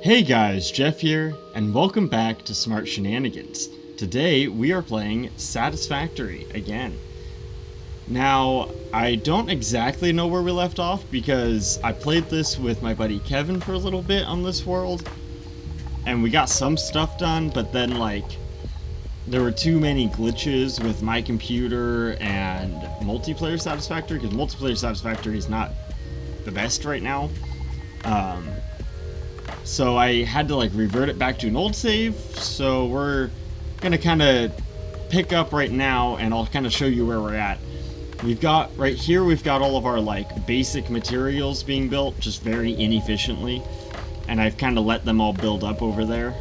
Hey guys, Jeff here, and welcome back to Smart Shenanigans. Today we are playing Satisfactory again. Now, I don't exactly know where we left off because I played this with my buddy Kevin for a little bit on this world, and we got some stuff done, but then there were too many glitches with my computer and multiplayer Satisfactory, because multiplayer Satisfactory is not the best right now. So I had to revert it back to an old save, so we're gonna kind of pick up right now and I'll kind of show you where we're at. We've got, right here, we've got all of our basic materials being built, just very inefficiently, and I've kind of let them all build up over there.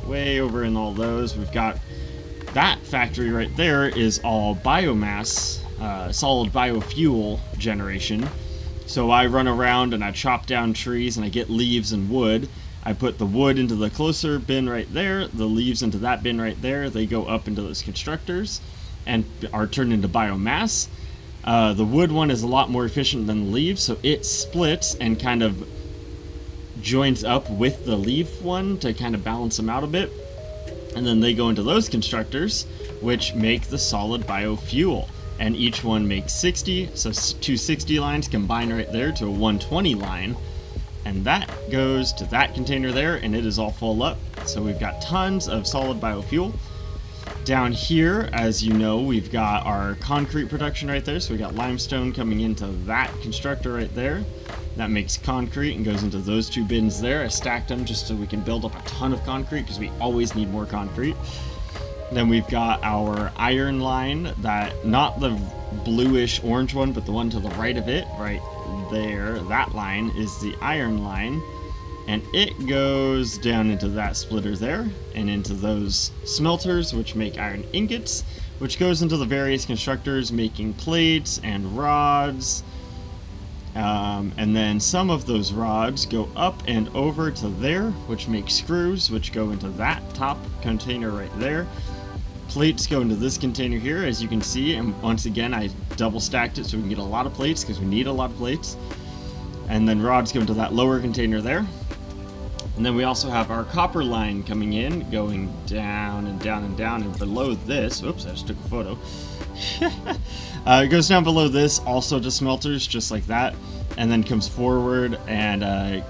Way over in all those, we've got that factory right there is all biomass, solid biofuel generation. So I run around and I chop down trees and I get leaves and wood. I put the wood into the closer bin right there, the leaves into that bin right there. They go up into those constructors and are turned into biomass. The wood one is a lot more efficient than the leaves, so it splits and kind of joins up with the leaf one to kind of balance them out a bit. And then they go into those constructors, which make the solid biofuel. And each one makes 60, so 260 lines combine right there to a 120 line, and that goes to that container there, and it is all full up. So we've got tons of solid biofuel. Down here, as you know, we've got our concrete production right there, so we got limestone coming into that constructor right there. That makes concrete and goes into those two bins there. I stacked them just so we can build up a ton of concrete, because we always need more concrete. Then we've got our iron line, that, not the bluish orange one, but the one to the right of it, right there. That line is the iron line, and it goes down into that splitter there, and into those smelters, which make iron ingots, which goes into the various constructors, making plates and rods. And then some of those rods go up and over to there, which makes screws, which go into that top container right there. Plates go into this container here, as you can see, and once again I double stacked it so we can get a lot of plates, because we need a lot of plates. And then rods go into that lower container there. And then we also have our copper line coming in, going down and down and down, and below this, oops, I just took a photo. It goes down below this, also to smelters, just like that, and then comes forward, and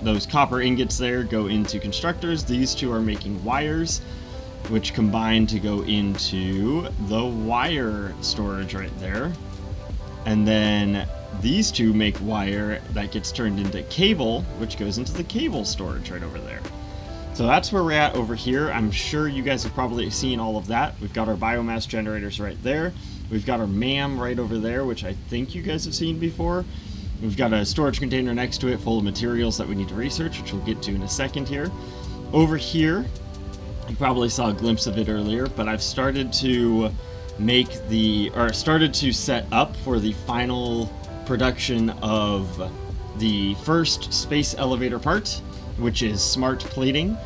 those copper ingots there go into constructors. These two are making wires, which combine to go into the wire storage right there. And then these two make wire that gets turned into cable, which goes into the cable storage right over there. So that's where we're at over here. I'm sure you guys have probably seen all of that. We've got our biomass generators right there. We've got our MAM right over there, which I think you guys have seen before. We've got a storage container next to it full of materials that we need to research, which we'll get to in a second here. Over here, you probably saw a glimpse of it earlier, but I've started to started to set up for the final production of the first space elevator part, which is smart plating.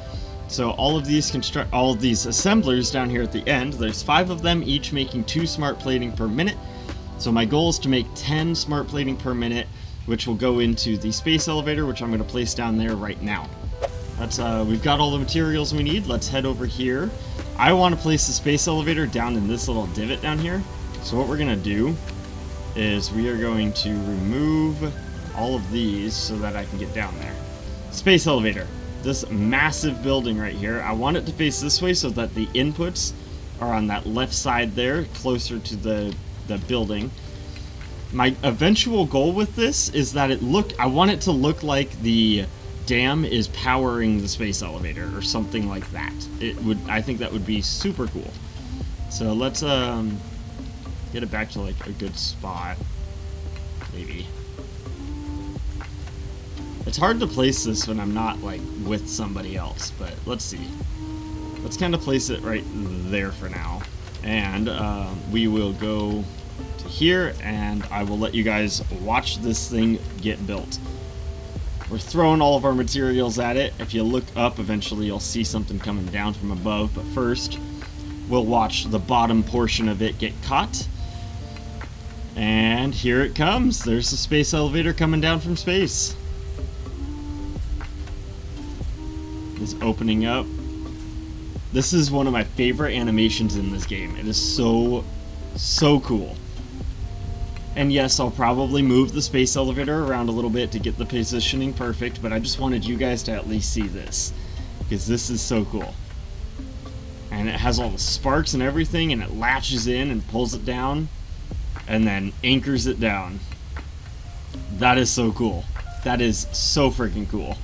So all of these assemblers down here at the end, there's 5 of them, each making 2 smart plating per minute. So my goal is to make 10 smart plating per minute, which will go into the space elevator, which I'm going to place down there right now. We've got all the materials we need. Let's head over here. I want to place the space elevator down in this little divot down here. So what we're going to do is we are going to remove all of these so that I can get down there. Space elevator. This massive building right here, I want it to face this way so that the inputs are on that left side there, closer to the building. My eventual goal with this is that I want it to look like the dam is powering the space elevator or something like that. I think that would be super cool. So let's get it back to a good spot, maybe. It's hard to place this when I'm not with somebody else, but let's see. Let's kind of place it right there for now, and we will go to here, and I will let you guys watch this thing get built. We're throwing all of our materials at it. If you look up, eventually you'll see something coming down from above, but first we'll watch the bottom portion of it get caught. And here it comes. There's the space elevator coming down from space. is opening up. This is one of my favorite animations in this game. It is so cool. And yes, I'll probably move the space elevator around a little bit to get the positioning perfect, but I just wanted you guys to at least see this, because this is so cool. And it has all the sparks and everything, and it latches in and pulls it down, and then anchors it down. That is so cool. That is so freaking cool.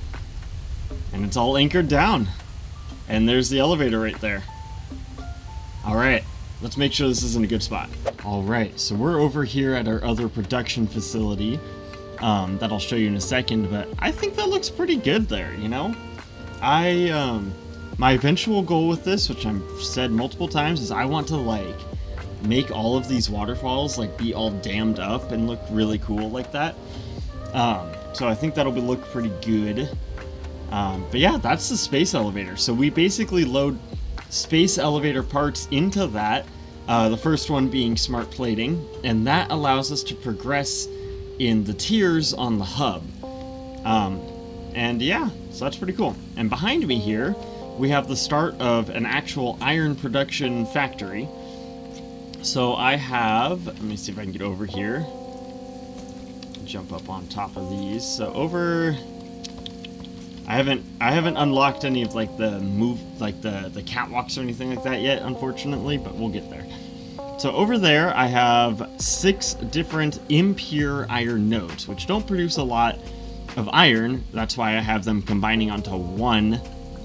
And it's all anchored down. And there's the elevator right there. Alright, let's make sure this is in a good spot. Alright, so we're over here at our other production facility that I'll show you in a second, but I think that looks pretty good there, you know? My eventual goal with this, which I've said multiple times, is I want to like make all of these waterfalls like be all dammed up and look really cool like that. So I think that'll look pretty good. But yeah, that's the space elevator. So we basically load space elevator parts into that. The first one being smart plating, and that allows us to progress in the tiers on the hub. And yeah, so that's pretty cool. And behind me here, we have the start of an actual iron production factory. So I have, let me see if I can get over here. Jump up on top of these. So over, I haven't unlocked any of like the the catwalks or anything like that yet, unfortunately, but we'll get there. So over there I have 6 different impure iron nodes, which don't produce a lot of iron. That's why I have them combining onto one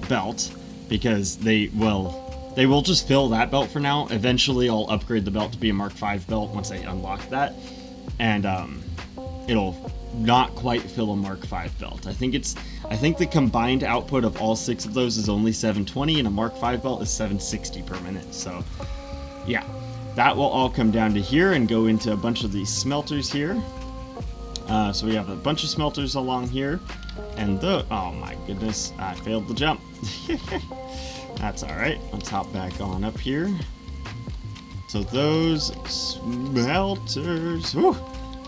belt, because they will just fill that belt for now. Eventually I'll upgrade the belt to be a Mark V belt once I unlock that, and it'll not quite fill a Mark V belt. I think the combined output of all 6 of those is only 720, and a Mark V belt is 760 per minute. So yeah, that will all come down to here and go into a bunch of these smelters here. So we have a bunch of smelters along here, and oh my goodness, I failed the jump. That's alright, let's hop back on up here. So those smelters, whew,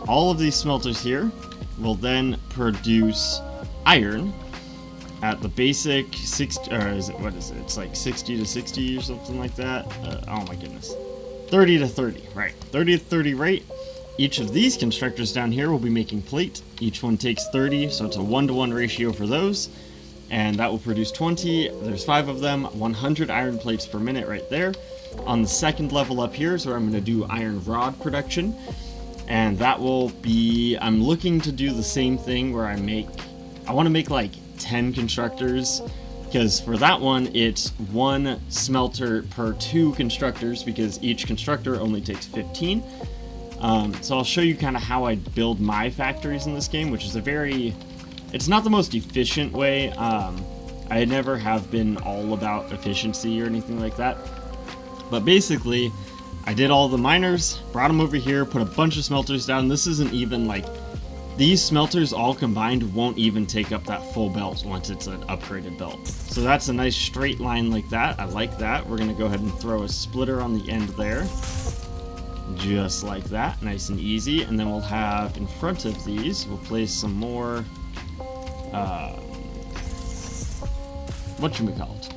all of these smelters here will then produce iron at the basic 60, or is it, what is it? It's like 60 to 60 or something like that. Oh my goodness. 30 to 30, right. 30 to 30 rate. Each of these constructors down here will be making plate. Each one takes 30, so it's a 1-to-1 ratio for those. And that will produce 20. There's 5 of them, 100 iron plates per minute right there. On the second level up here is where I'm going to do iron rod production. And that will be, I'm looking to do the same thing where I want to make like 10 constructors, because for that one it's 1 smelter per 2 constructors, because each constructor only takes 15. So I'll show you kind of how I build my factories in this game, which is it's not the most efficient way. I never have been all about efficiency or anything like that, but basically I did all the miners, brought them over here, put a bunch of smelters down. This isn't even like, these smelters all combined won't even take up that full belt once it's an upgraded belt. So that's a nice straight line like that. I like that. We're gonna go ahead and throw a splitter on the end there. Just like that, nice and easy. And then we'll have in front of these, we'll place some more,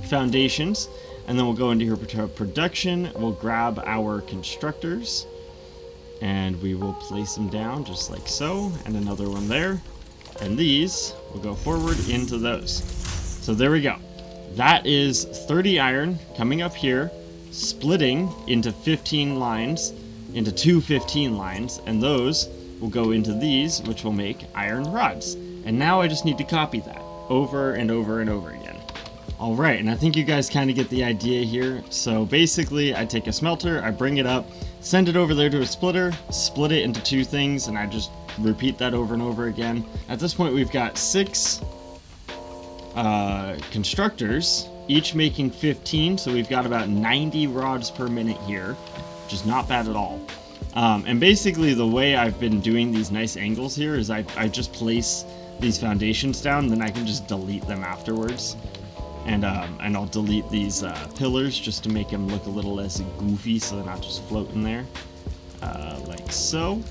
foundations. And then we'll go into here to production. We'll grab our constructors and we will place them down just like so, and another one there. And these will go forward into those. So there we go. That is 30 iron coming up here, splitting into 15 lines, into 2 15 lines, and those will go into these, which will make iron rods. And now I just need to copy that over and over and over again. Alright, and I think you guys kind of get the idea here. So basically, I take a smelter, I bring it up, send it over there to a splitter, split it into 2 things, and I just repeat that over and over again. At this point, we've got 6 constructors, each making 15, so we've got about 90 rods per minute here, which is not bad at all. And basically, the way I've been doing these nice angles here is I just place these foundations down, then I can just delete them afterwards. And I'll delete these pillars just to make them look a little less goofy, so they're not just floating there, like so.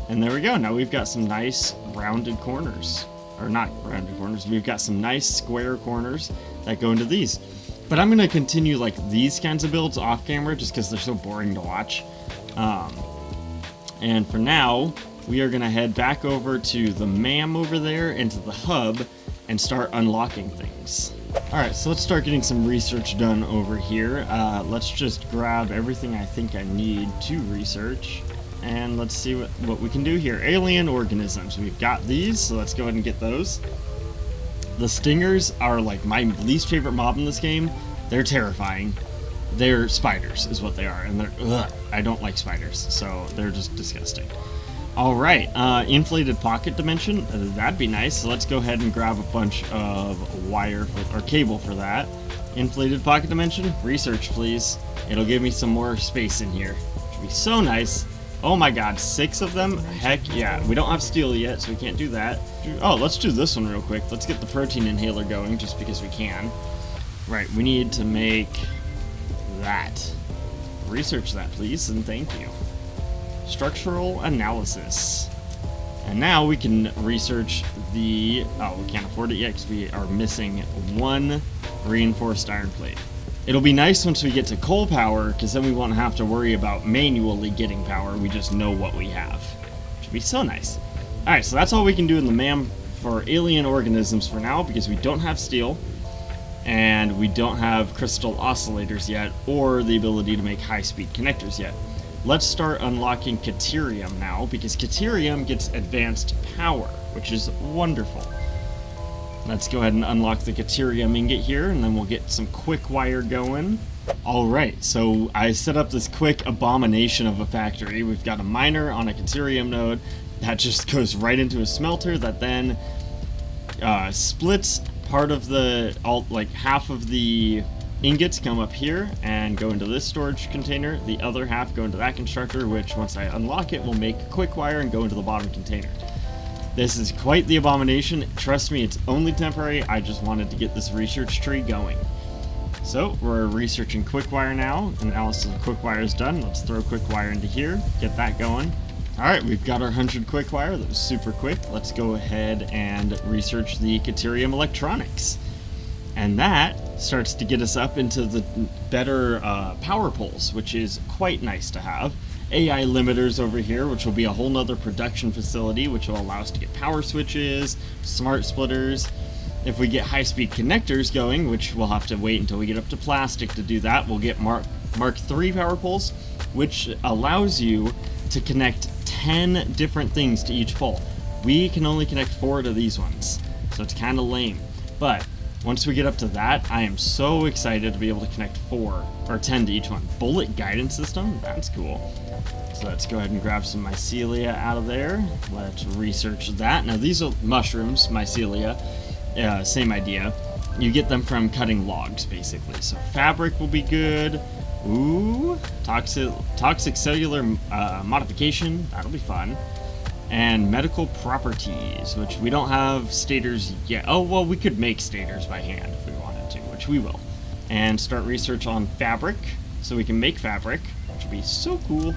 And there we go. Now we've got some nice rounded corners. or not rounded corners, we've got some nice square corners that go into these. But I'm going to continue like these kinds of builds off camera just because they're so boring to watch. And for now, we are going to head back over to the MAM over there and to the hub and start unlocking things. Alright, so let's start getting some research done over here. Let's just grab everything I think I need to research. And let's see what we can do here. Alien organisms. We've got these, so let's go ahead and get those. The stingers are like my least favorite mob in this game. They're terrifying. They're spiders is what they are. And they're, ugh, I don't like spiders, so they're just disgusting. Alright, inflated pocket dimension. That'd be nice. So let's go ahead and grab a bunch of wire or cable for that. Inflated pocket dimension. Research, please. It'll give me some more space in here. Which would be so nice. Oh my god, 6 of them? Heck yeah. We don't have steel yet, so we can't do that. Oh, let's do this one real quick. Let's get the protein inhaler going, just because we can. Right, we need to make that. Research that, please, and thank you. Structural analysis. And now we can research the... Oh, we can't afford it yet because we are missing 1 reinforced iron plate. It'll be nice once we get to coal power, because then we won't have to worry about manually getting power. We just know what we have. Which would be so nice. Alright, so that's all we can do in the MAM for alien organisms for now, because we don't have steel, and we don't have crystal oscillators yet, or the ability to make high-speed connectors yet. Let's start unlocking Caterium now, because Caterium gets advanced power, which is wonderful. Let's go ahead and unlock the Caterium ingot here, and then we'll get some quick wire going. Alright, so I set up this quick abomination of a factory. We've got a miner on a Caterium node that just goes right into a smelter that then splits part of the, like half of the ingots come up here and go into this storage container. The other half go into that constructor, which once I unlock it will make quick wire and go into the bottom container. This is quite the abomination. Trust me, it's only temporary. I just wanted to get this research tree going. So we're researching Quickwire now. Analysis of Quickwire is done. Let's throw Quickwire into here, get that going. Alright, we've got our 100 Quickwire. That was super quick. Let's go ahead and research the Caterium electronics. And that starts to get us up into the better power poles, which is quite nice to have. AI limiters over here, which will be a whole nother production facility, which will allow us to get power switches, smart splitters. If we get high-speed connectors going, which we'll have to wait until we get up to plastic to do that, we'll get Mark III power poles, which allows you to connect 10 different things to each pole. We can only connect 4 to these ones, so it's kind of lame. But once we get up to that, I am so excited to be able to connect 4 or 10 to each one. Bullet guidance system? That's cool. So let's go ahead and grab some mycelia out of there. Let's research that. Now these are mushrooms, mycelia. Same idea. You get them from cutting logs, basically. So fabric will be good. Ooh, toxic cellular modification. That'll be fun. And medical properties, which we don't have stators yet. Oh, well, we could make stators by hand if we wanted to, which we will. And start research on fabric, so we can make fabric, which would be so cool.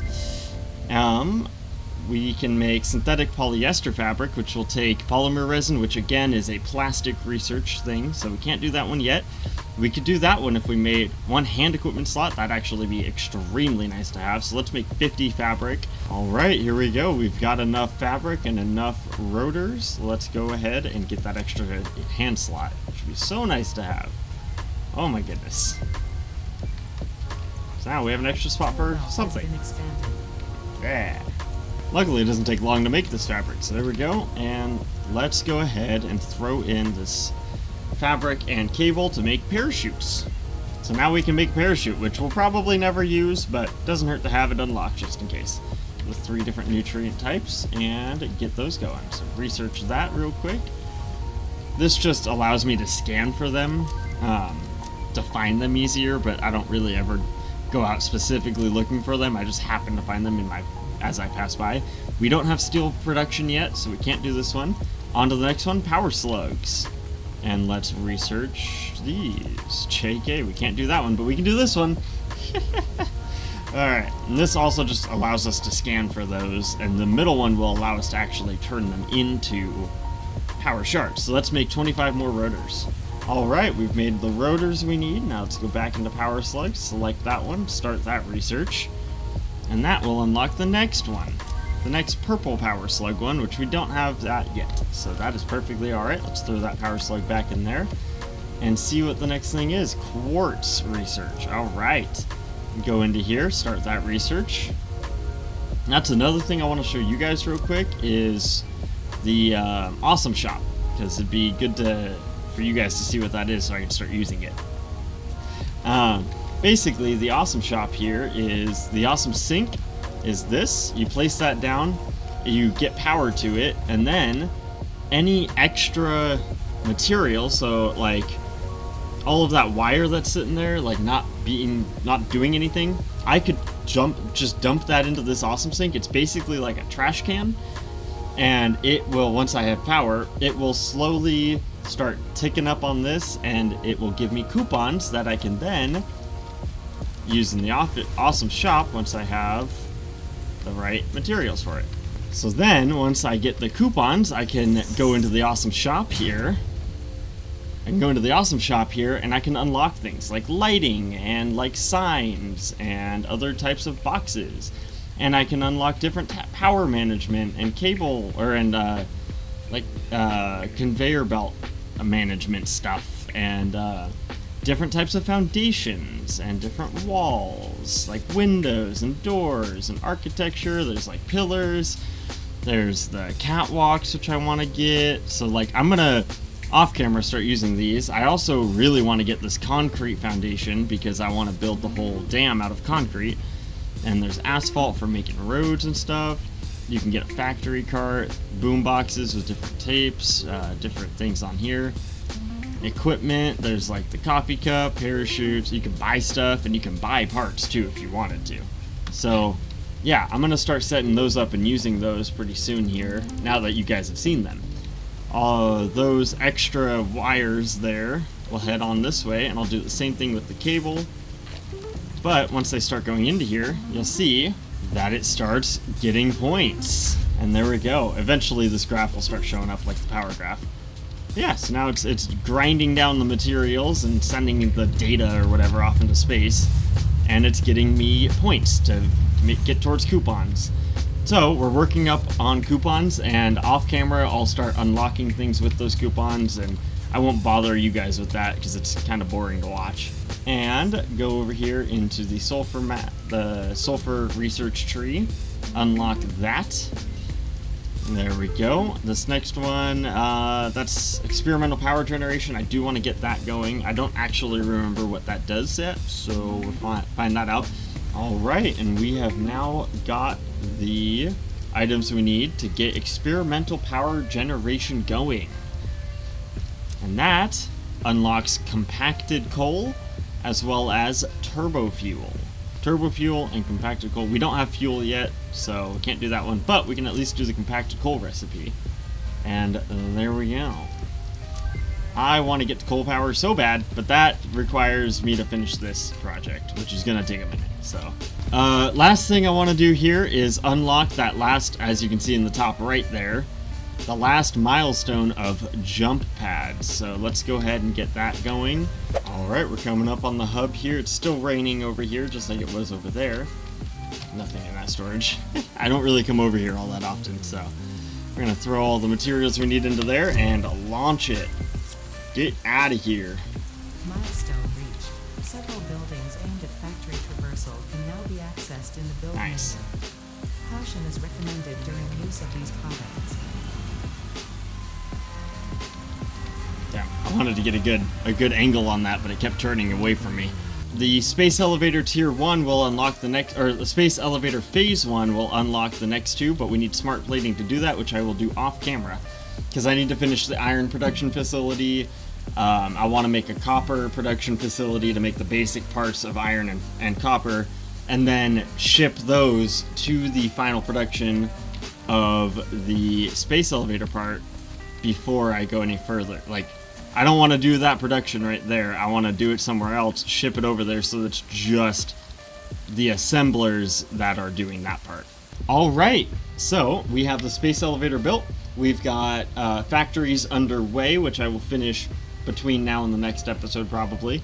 We can make synthetic polyester fabric, which will take polymer resin, which again is a plastic research thing, so we can't do that one yet. We could do that one if we made 1 hand equipment slot. That'd actually be extremely nice to have. So let's make 50 fabric. All right, here we go. We've got enough fabric and enough rotors. Let's go ahead and get that extra hand slot, which would be so nice to have. Oh my goodness. So now we have an extra spot for something. Yeah. Luckily, it doesn't take long to make this fabric. So there we go. And let's go ahead and throw in this fabric and cable to make parachutes. So now we can make a parachute, which we'll probably never use, but doesn't hurt to have it unlocked just in case. With 3 different nutrient types, and get those going. So research that real quick. This just allows me to scan for them, to find them easier, but I don't really ever go out specifically looking for them. I just happen to find them as I pass by. We don't have steel production yet, so we can't do this one. On to the next one, power slugs. And let's research these. JK, we can't do that one, but we can do this one. Alright, and this also just allows us to scan for those, and the middle one will allow us to actually turn them into power shards. So let's make 25 more rotors. Alright, we've made the rotors we need. Now let's go back into Power Slug, select that one, start that research. And that will unlock the next one. The next purple Power Slug one, which we don't have that yet. So that is perfectly alright. Let's throw that Power Slug back in there. And see what the next thing is. Quartz research. Alright. Go into here, start that research. And that's another thing I want to show you guys real quick is the Awesome Shop. Because it'd be good for you guys to see what that is so I can start using it. Basically, the Awesome Shop here is the Awesome Sink is this. You place that down, you get power to it, and then any extra material, so like all of that wire that's sitting there, like not doing anything, I could just dump that into this Awesome Sink. It's basically like a trash can, and it will, once I have power, it will slowly start ticking up on this, and it will give me coupons that I can then use in the Awesome Shop once I have the right materials for it. So then, once I get the coupons, I can go into the Awesome Shop here. I can go into the Awesome Shop here, and I can unlock things like lighting and like signs and other types of boxes. And I can unlock different power management and cable conveyor belt management stuff, and different types of foundations and different walls, like windows and doors and architecture. There's like pillars. There's the catwalks, which I want to get. So like I'm gonna off camera start using these. I also really want to get this concrete foundation because I want to build the whole dam out of concrete. And there's asphalt for making roads and stuff. You can get a factory cart, boom boxes with different tapes, different things on here. Equipment, there's like the coffee cup, parachutes. You can buy stuff, and you can buy parts too if you wanted to. So yeah, I'm gonna start setting those up and using those pretty soon here, now that you guys have seen them. Those extra wires there will head on this way, and I'll do the same thing with the cable. But once they start going into here, you'll see that it starts getting points. And there we go. Eventually this graph will start showing up like the power graph. Yeah, so now it's grinding down the materials and sending the data or whatever off into space. And it's getting me points to get towards coupons. So we're working up on coupons, and off camera I'll start unlocking things with those coupons, and I won't bother you guys with that because it's kind of boring to watch. And go over here into the sulfur research tree, unlock that. There we go. This next one, that's experimental power generation. I do want to get that going. I don't actually remember what that does yet, so we'll find that out. Alright, and we have now got the items we need to get experimental power generation going. And that unlocks compacted coal as well as turbo fuel. Turbo fuel and compacted coal. We don't have fuel yet, so we can't do that one, but we can at least do the compacted coal recipe. And there we go. I want to get to coal power so bad, but that requires me to finish this project, which is going to take a minute. So, last thing I want to do here is unlock that last, as you can see in the top right there, the last milestone of jump pads. So let's go ahead and get that going. Alright, we're coming up on the hub here. It's still raining over here, just like it was over there. Nothing in that storage. I don't really come over here all that often, so we're going to throw all the materials we need into there and launch it. Get out of here. Milestone reached. Several buildings aimed at factory traversal can now be accessed in the building Nice. area. Caution is recommended during use of these products. Damn, I wanted to get a good angle on that, but it kept turning away from me. The Space Elevator Tier 1 will unlock the next, or the Space Elevator Phase 1 will unlock the next two, but we need smart plating to do that, which I will do off camera. Because I need to finish the iron production facility. I want to make a copper production facility to make the basic parts of iron and copper, and then ship those to the final production of the Space Elevator part before I go any further. Like, I don't want to do that production right there. I want to do it somewhere else, ship it over there, so it's just the assemblers that are doing that part. Alright, so we have the space elevator built. We've got factories underway, which I will finish between now and the next episode probably.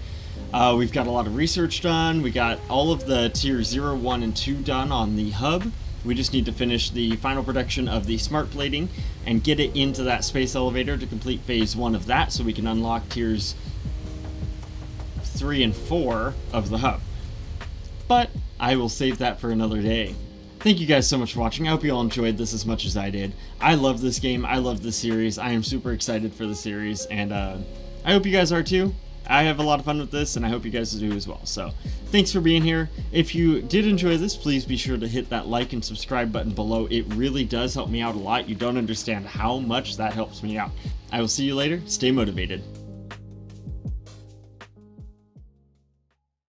We've got a lot of research done. We got all of the tier 0, 1, and 2 done on the hub. We just need to finish the final production of the smart plating and get it into that space elevator to complete phase 1 of that so we can unlock tiers 3 and 4 of the hub. But I will save that for another day. Thank you guys so much for watching. I hope you all enjoyed this as much as I did. I love this game. I love this series. I am super excited for the series, and I hope you guys are too. I have a lot of fun with this, and I hope you guys do as well. So, thanks for being here. If you did enjoy this, please be sure to hit that like and subscribe button below. It really does help me out a lot. You don't understand how much that helps me out. I will see you later. Stay motivated.